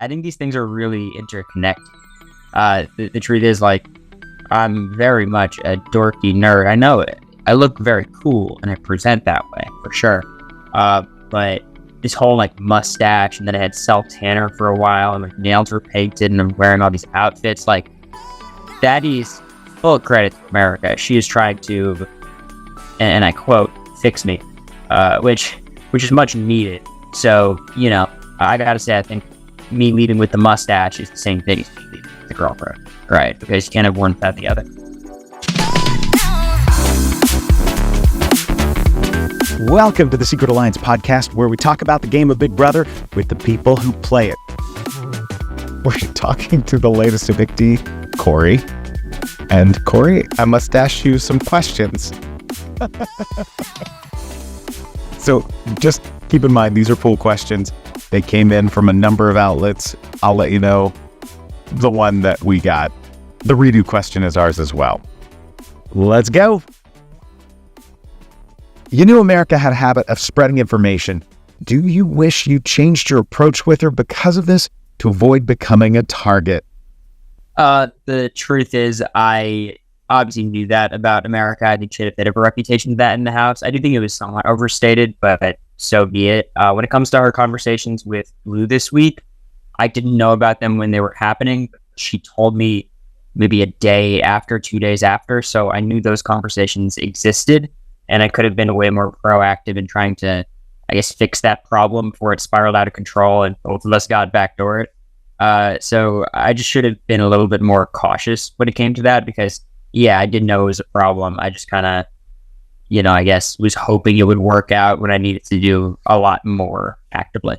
I think these things are really interconnected. The truth is, like, I'm very much a dorky nerd. I know it. I look very cool, and I present that way, for sure. But this whole, like, mustache, and then I had self-tanner for a while, and my nails were painted, and I'm wearing all these outfits. Like, that is full credit to America. She is trying to, and I quote, fix me, which is much needed. So, I gotta say, I think me leading with the mustache is the same thing as me leading with the girlfriend, right? Because you can't have one without the other. Welcome to the Secret Alliance podcast, where we talk about the game of Big Brother with the people who play it. We're talking to the latest evictee, Cory. And Cory, I must ask you some questions. So just keep in mind, these are full questions. They came in from a number of outlets. I'll let you know the one that we got. The redo question is ours as well. Let's go. You knew America had a habit of spreading information. Do you wish you changed your approach with her because of this to avoid becoming a target? The truth is, I obviously knew that about America. I think she had a bit of a reputation for that in the house. I do think it was somewhat overstated, but so be it. When it comes to her conversations with Blue this week, I didn't know about them when they were happening. She told me maybe a day after, 2 days after, so I knew those conversations existed, and I could have been way more proactive in trying to, I guess, fix that problem before it spiraled out of control and both of us got backdoored. So I just should have been a little bit more cautious when it came to that because, yeah, I didn't know it was a problem. I just kind of, I guess was hoping it would work out when I needed to do a lot more actively.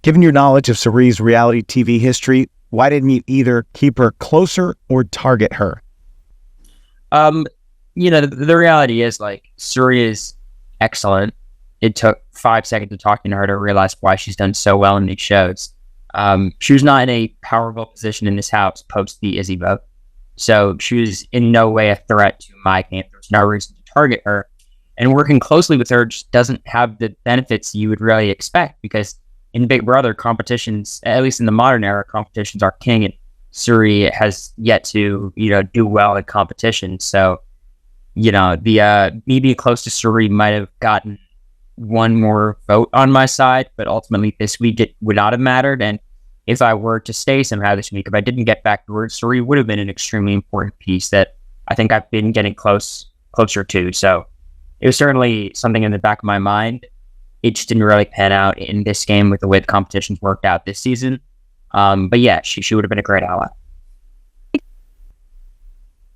Given your knowledge of Cirie's reality TV history, why didn't you either keep her closer or target her? The reality is, like, Cirie is excellent. It took 5 seconds of talking to her to realize why she's done so well in these shows. She was not in a powerful position in this house post the Izzy vote. So she was in no way a threat to my camp. There's no reason to target her. And working closely with her just doesn't have the benefits you would really expect because in Big Brother, competitions, at least in the modern era, competitions are king, and Cirie has yet to, do well in competition. So, the me being close to Cirie might have gotten one more vote on my side, but ultimately this week it would not have mattered. And if I were to stay somehow this week, if I didn't get backdoored, Cirie would have been an extremely important piece that I think I've been getting closer to. So it was certainly something in the back of my mind. It just didn't really pan out in this game with the way the competitions worked out this season. But yeah, she would have been a great ally.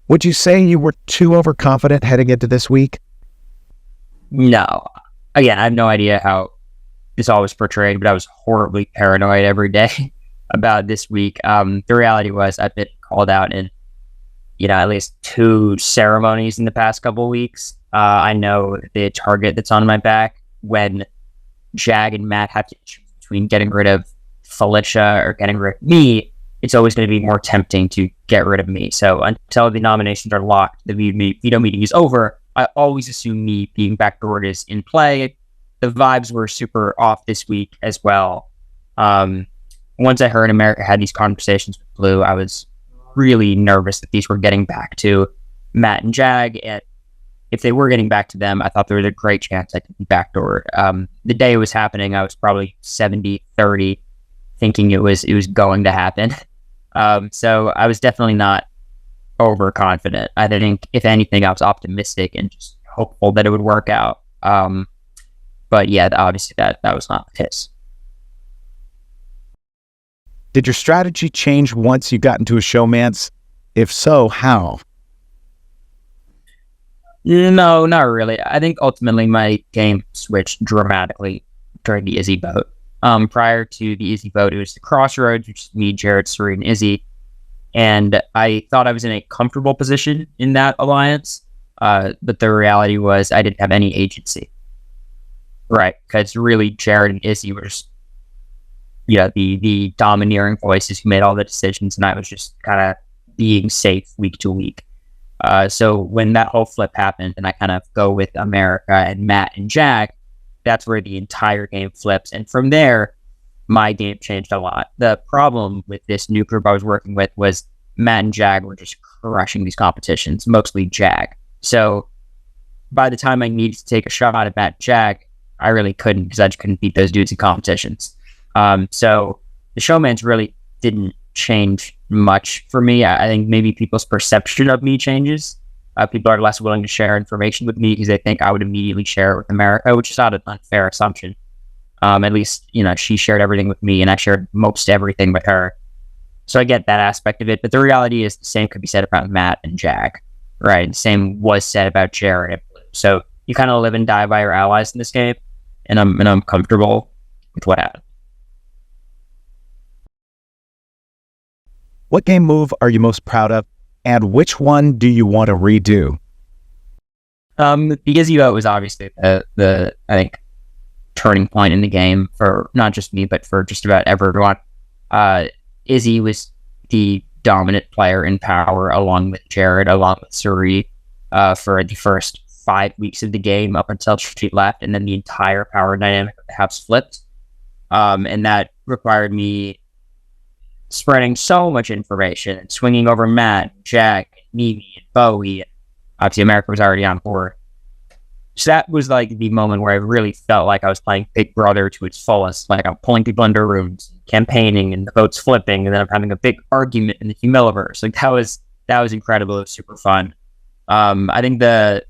Would you say you were too overconfident heading into this week? No. Again, I have no idea how this all was portrayed, but I was horribly paranoid every day about this week. The reality was I've been called out in, at least 2 ceremonies in the past couple of weeks. I know the target that's on my back when Jag and Matt have to choose between getting rid of Felicia or getting rid of me. It's always going to be more tempting to get rid of me. So until the nominations are locked, the veto meeting is over, I always assume me being backdoored is in play. The vibes were super off this week as well. Once I heard America had these conversations with Blue, I was really nervous that these were getting back to Matt and Jag. And if they were getting back to them, I thought there was a great chance I could be backdoored. The day it was happening, I was probably 70-30, thinking it was going to happen. So I was definitely not overconfident. I think, if anything, I was optimistic and just hopeful that it would work out. But yeah, obviously that was not the case. Did your strategy change once you got into a showmance? If so, how? No, not really. I think ultimately my game switched dramatically during the Izzy vote. Prior to the Izzy vote, it was the Crossroads, which is me, Jared, Cirie, and Izzy. And I thought I was in a comfortable position in that alliance. But the reality was I didn't have any agency. Right. Because really Jared and Izzy were just, the domineering voices who made all the decisions. And I was just kind of being safe week to week. So when that whole flip happened and I kind of go with America and Matt and Jag, that's where the entire game flips. And from there, my game changed a lot. The problem with this new group I was working with was Matt and Jag were just crushing these competitions, mostly Jag. So by the time I needed to take a shot at Matt and Jag, I really couldn't, because I just couldn't beat those dudes in competitions. So the showmans really didn't change much for me. I think maybe people's perception of me changes. People are less willing to share information with me because they think I would immediately share it with America, which is not an unfair assumption. At least, she shared everything with me and I shared most everything with her. So I get that aspect of it. But the reality is the same could be said about Matt and Jag, right? The same was said about Jared and Blue. So you kind of live and die by your allies in this game. And I'm comfortable with what happened. What game move are you most proud of? And which one do you want to redo? The Izzy vote was obviously the I think turning point in the game for not just me, but for just about everyone. Izzy was the dominant player in power, along with Jared, along with Cirie, for the first 5 weeks of the game up until she left, and then the entire power dynamic of the house flipped. And that required me spreading so much information and swinging over Matt, Jag, Mimi, and Bowie. Obviously, America was already on board. So that was like the moment where I really felt like I was playing Big Brother to its fullest. Like I'm pulling people into rooms, campaigning, and the votes flipping, and then I'm having a big argument in the Humiliverse. Like that was incredible. It was super fun. I think the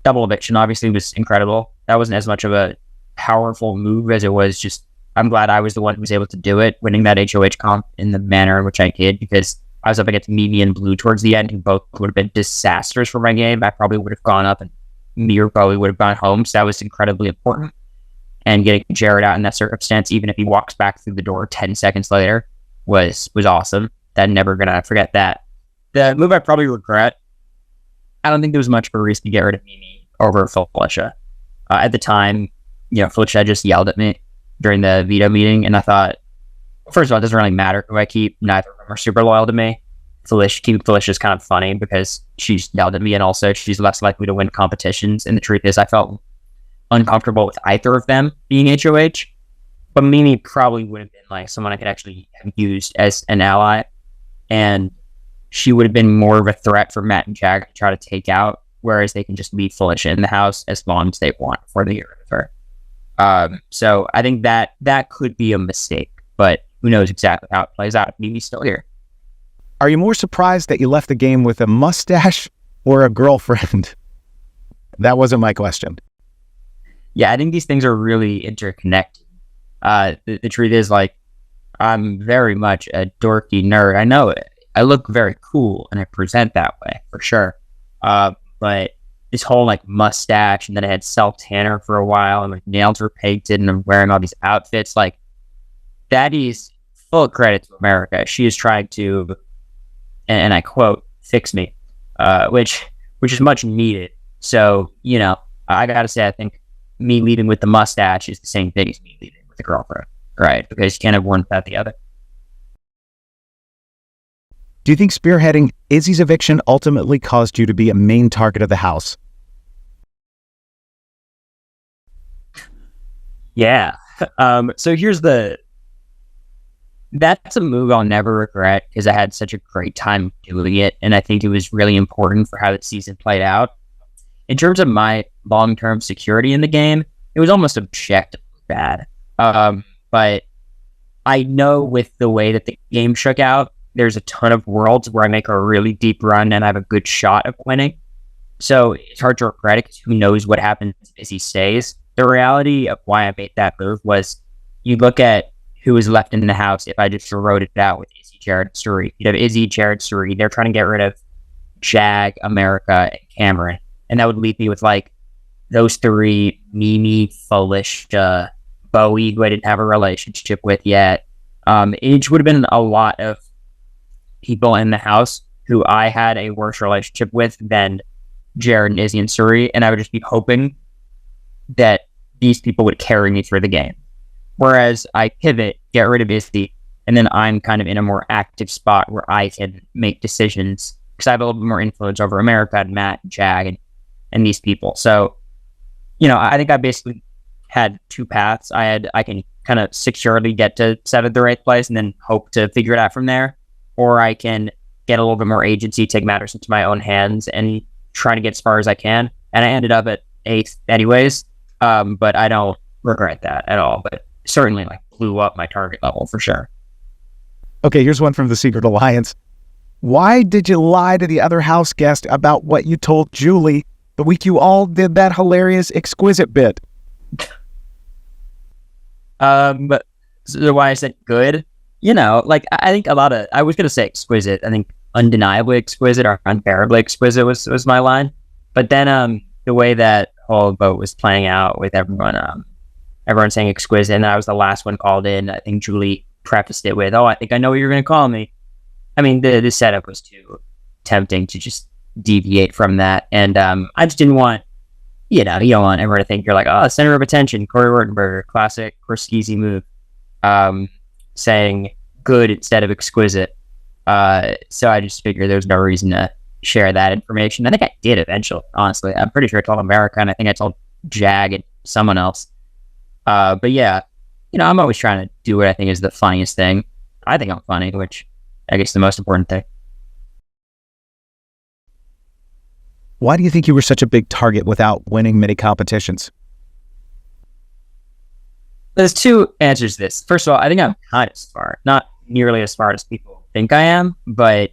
double eviction obviously was incredible. That wasn't as much of a powerful move as it was just, I'm glad I was the one who was able to do it, winning that HOH comp in the manner in which I did, because I was up against Mimi and Blue towards the end, who both would have been disasters for my game. I probably would have gone up and me or Bowie would have gone home, so that was incredibly important. And getting Jared out in that circumstance, even if he walks back through the door 10 seconds later, was awesome. I'm never going to forget that. The move I probably regret, I don't think there was much of a reason to get rid of Mimi over Felicia. At the time, Felicia just yelled at me during the veto meeting, and I thought, first of all, it doesn't really matter who I keep. Neither of them are super loyal to me. Keeping Felicia is kind of funny because she's yelled at me, and also she's less likely to win competitions. And the truth is, I felt uncomfortable with either of them being HOH. But Mimi probably would have been like someone I could actually have used as an ally, and she would have been more of a threat for Matt and Jag to try to take out, whereas they can just leave Felicia in the house as long as they want before they get rid of her. So I think that could be a mistake, but who knows exactly how it plays out if Mimi's still here. Are you more surprised that you left the game with a mustache or a girlfriend? That wasn't my question. Yeah, I think these things are really interconnected. The truth is, like, I'm very much a dorky nerd. I know it. I look very cool and I present that way for sure. But this whole like mustache, and then I had self-tanner for a while, and my nails were painted, and I'm wearing all these outfits. Like, that is full credit to America. She is trying to, and I quote, fix me, which is much needed. So, I gotta say, I think me leaving with the mustache is the same thing as me leaving with a girlfriend, right? Because you can't have one without the other. Do you think spearheading Izzy's eviction ultimately caused you to be a main target of the house? Yeah. So that's a move I'll never regret, because I had such a great time doing it, and I think it was really important for how the season played out. In terms of my long-term security in the game, it was almost objectively bad. But I know with the way that the game shook out, there's a ton of worlds where I make a really deep run and I have a good shot of winning. So it's hard to regret it, because who knows what happens as he stays. The reality of why I made that move was, you look at who was left in the house if I just wrote it out with Izzy, Jared, Cirie. You'd have Izzy, Jared, Cirie. They're trying to get rid of Jag, America, and Cameron. And that would leave me with like those three: Mimi, Felicia, Bowie, who I didn't have a relationship with yet. It would have been a lot of people in the house who I had a worse relationship with than Jared and Izzy and Cirie, and I would just be hoping that these people would carry me through the game. Whereas I pivot, get rid of Izzy, and then I'm kind of in a more active spot where I can make decisions, because I have a little bit more influence over America and Matt and Jag and these people. So, I think I basically had two paths. I can kind of securely get to 7th or 8th place and then hope to figure it out from there, or I can get a little bit more agency, take matters into my own hands, and try to get as far as I can. And I ended up at 8th anyways, but I don't regret that at all. But certainly, like, blew up my target level for sure. Okay, here's one from the Secret Alliance. Why did you lie to the other house guest about what you told Julie the week you all did that hilarious exquisite bit? But so why I said good, like, I think I was gonna say exquisite. I think undeniably exquisite or unbearably exquisite was my line. But then the way that whole vote was playing out with everyone saying exquisite, and then I was the last one called in. I think Julie prefaced it with, "Oh, I think I know what you're gonna call me." I mean, the setup was too tempting to just deviate from that, and I just didn't want, you don't want everyone to think you're like, oh, center of attention, Cory Wurtenberger, classic Skeezy move, saying good instead of exquisite. So I just figured there was no reason to share that information. I think I did eventually, honestly. I'm pretty sure I told America, and I think I told Jag and someone else. But yeah, I'm always trying to do what I think is the funniest thing. I think I'm funny, which I guess is the most important thing. Why do you think you were such a big target without winning many competitions? There's two answers to this. First of all, I think I'm kind of smart. Not nearly as smart as people think I am, but,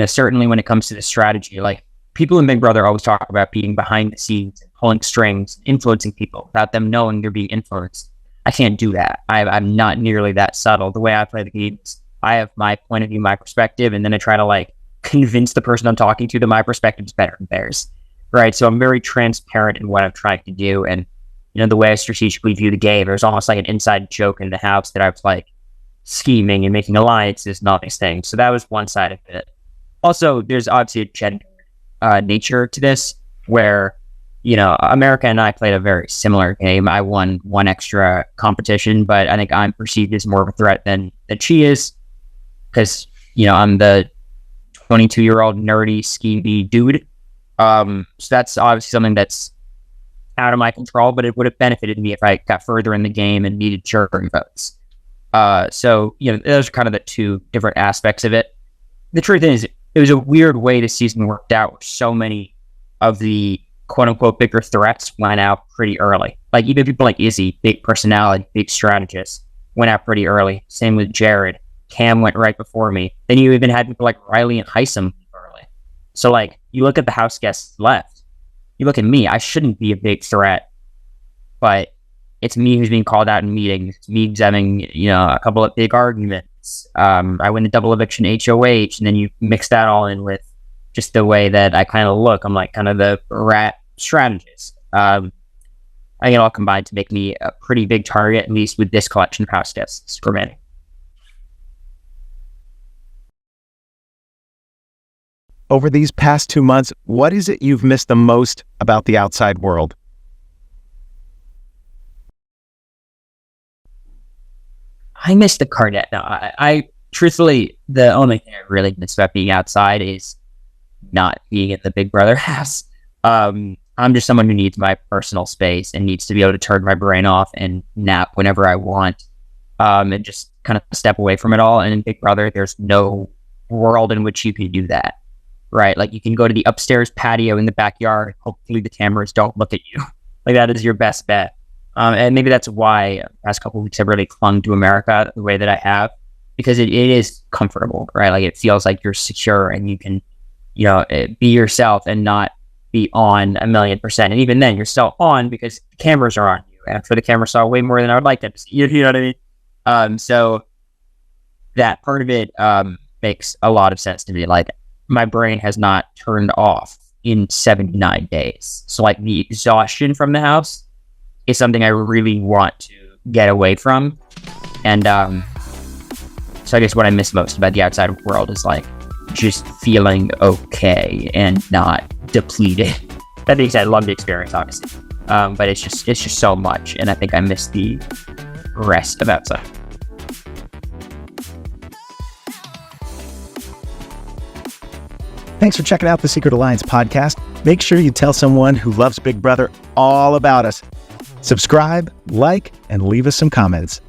certainly when it comes to the strategy, like, people in Big Brother always talk about being behind the scenes and pulling strings, influencing people without them knowing they're being influenced. I can't do that. I'm not nearly that subtle. The way I play the games, I have my point of view, my perspective, and then I try to, like, convince the person I'm talking to that my perspective is better than theirs, right? So I'm very transparent in what I'm trying to do, and the way I strategically view the game, there's almost like an inside joke in the house that I was like scheming and making alliances and all these things. So that was one side of it. Also, there's obviously a gender nature to this, where America and I played a very similar game. I won one extra competition, but I think I'm perceived as more of a threat than she is, because I'm the 22-year-old nerdy skeevy dude. So that's obviously something that's out of my control, but it would have benefited me if I got further in the game and needed jury votes. So those are kind of the two different aspects of it. The truth is, it was a weird way the season worked out, where so many of the quote-unquote bigger threats went out pretty early. Like, even people like Izzy, big personality, big strategist, went out pretty early. Same with Jared. Cam went right before me. Then you even had people like Riley and Heisem early. So, like, you look at the house guests left. You look at me. I shouldn't be a big threat, but it's me who's being called out in meetings. It's me having, a couple of big arguments. I win the double eviction HOH, and then you mix that all in with just the way that I kind of look. I'm like kind of the rat strategist. I think it all combined to make me a pretty big target, at least with this collection of house guests for me. Over these past 2 months, what is it you've missed the most about the outside world? I miss the Cardet. No, I truthfully, the only thing I really miss about being outside is not being in the Big Brother house. I'm just someone who needs my personal space and needs to be able to turn my brain off and nap whenever I want, and just kind of step away from it all. And in Big Brother, there's no world in which you can do that. Right, like, you can go to the upstairs patio in the backyard. Hopefully the cameras don't look at you. Like, that is your best bet. And maybe that's why the past couple of weeks I've really clung to America the way that I have, because it is comfortable, right? Like, it feels like you're secure and you can, be yourself and not be on 1,000,000%. And even then, you're still on because the cameras are on you. And for the camera saw way more than I would like them to see. You know what I mean? So that part of it makes a lot of sense to me. Like, my brain has not turned off in 79 days. So, like, the exhaustion from the house is something I really want to get away from. And so I guess what I miss most about the outside world is, like, just feeling okay and not depleted. That being said, I love the experience, obviously. But it's just so much. And I think I miss the rest of outside. Thanks for checking out the Secret Alliance podcast. Make sure you tell someone who loves Big Brother all about us. Subscribe, like, and leave us some comments.